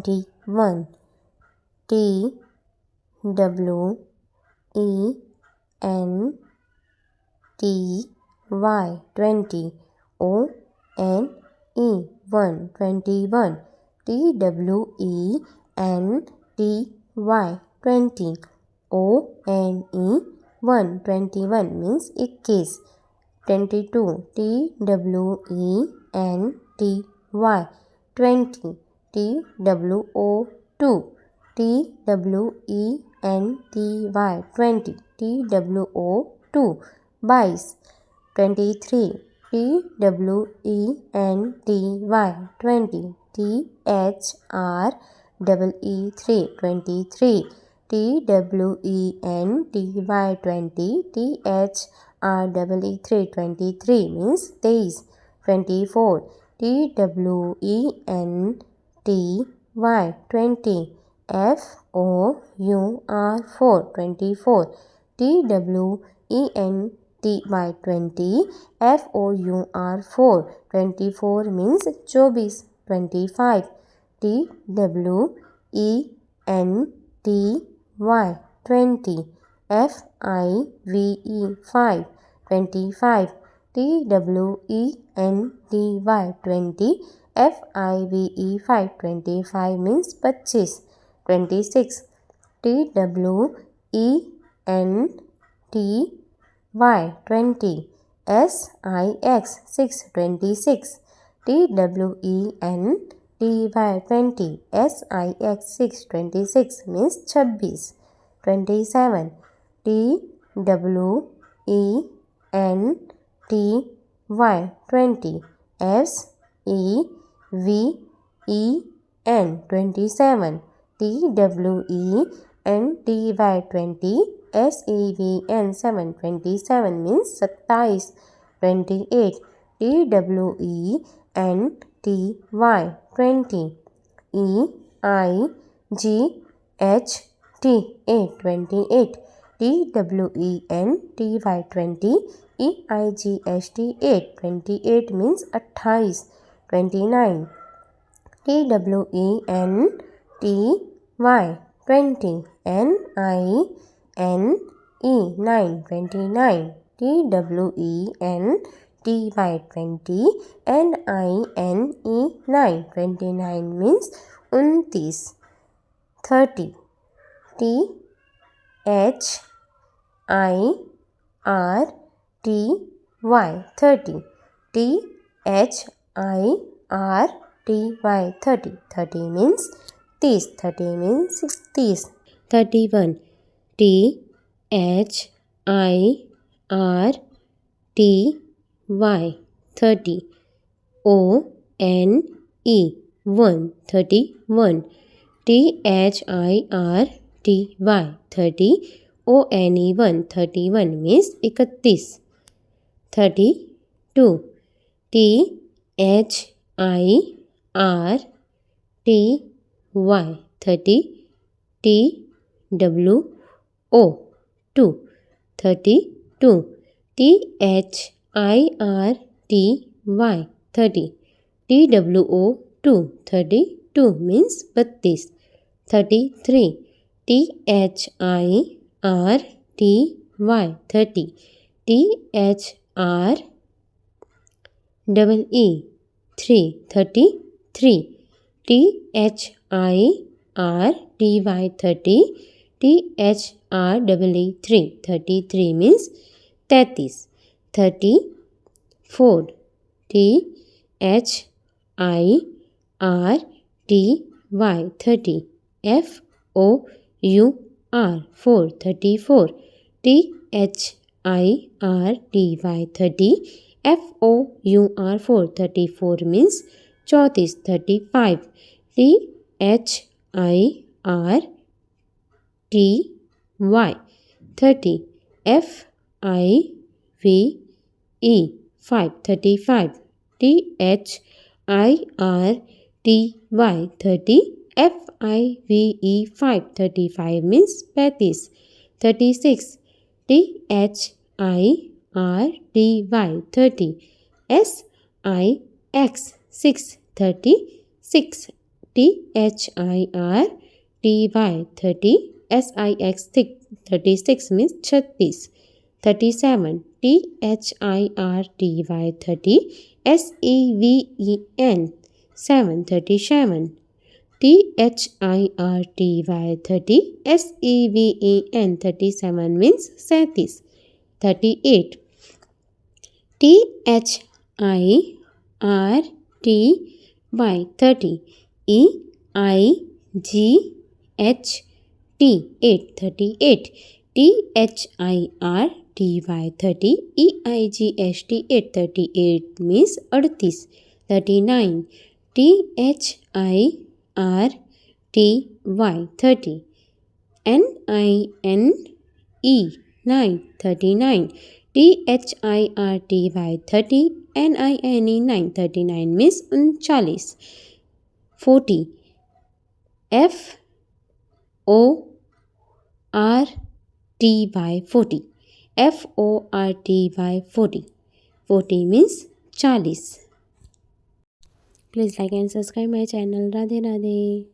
21. TWENTY 20. ONE 21. TWENTY ONE 21 means 21 22. TWENTY 20. TWO2. TWENTY 20. TWO2 22. 23. TWENTY 20. THREE 23. TWENTY 20. THREE 23 means 23. 24. TWENTY 20. FOUR 24. TWENTY 20. FOUR 24 means 24. 25. TWENTY 20. FIVE 5 25. TWENTY 20. FIVE 5 25 means 25. 26. TWENTY 20. SIX 6 26. TWENTY 20. SIX 6 26 means 26. 27. TWENTY 20. SEVEN 27. TWENTY 20. SEVEN 7 27 means 27. 28. TWENTY 20. EIGHT 28. TWENTY 20. EIGHT 28 means 28. 29. TWENTY 20. NINE 9 29. TWENTY 20. NINE 9 29 means 29. 30. THIRTY 30. THIRTY 30. 30 means 30. 30 means 30. 31. THIRTY 30. ONE 1 31. THIRTY 30. ONE 1 31 means 31. 32. THIRTY 30. TWO2 32. THIRTY 30. TWO2 32 means 32. 33. THIRTY 30. THREE 3 33. THIRTY 30. THREE 33 means 33. 34. THIRTY 30. FOUR 34. THIRTY 30. FOUR 34 means 34. 35. THIRTY 30. FIVE 5 35. THIRTY 30. FIVE 5 35 means 35. 36. THIRTY 30. SIX 6 36. THIRTY 30 SIX 36 means 36. 37 THIRTY 30 SEVEN 7 37 THIRTY 30 SEVEN 37 means 37. 38 THIRTY 30 EIGHT 8 38 THIRTY 30 EIGHT 8 38 means 38. 39 THIRTY 30 NINE 9 39 THIRTY 30 NINE 9 39 means 39. 40 FORTY 40 FORTY 40 40 means 40. Please like and subscribe my channel. Radhe Radhe.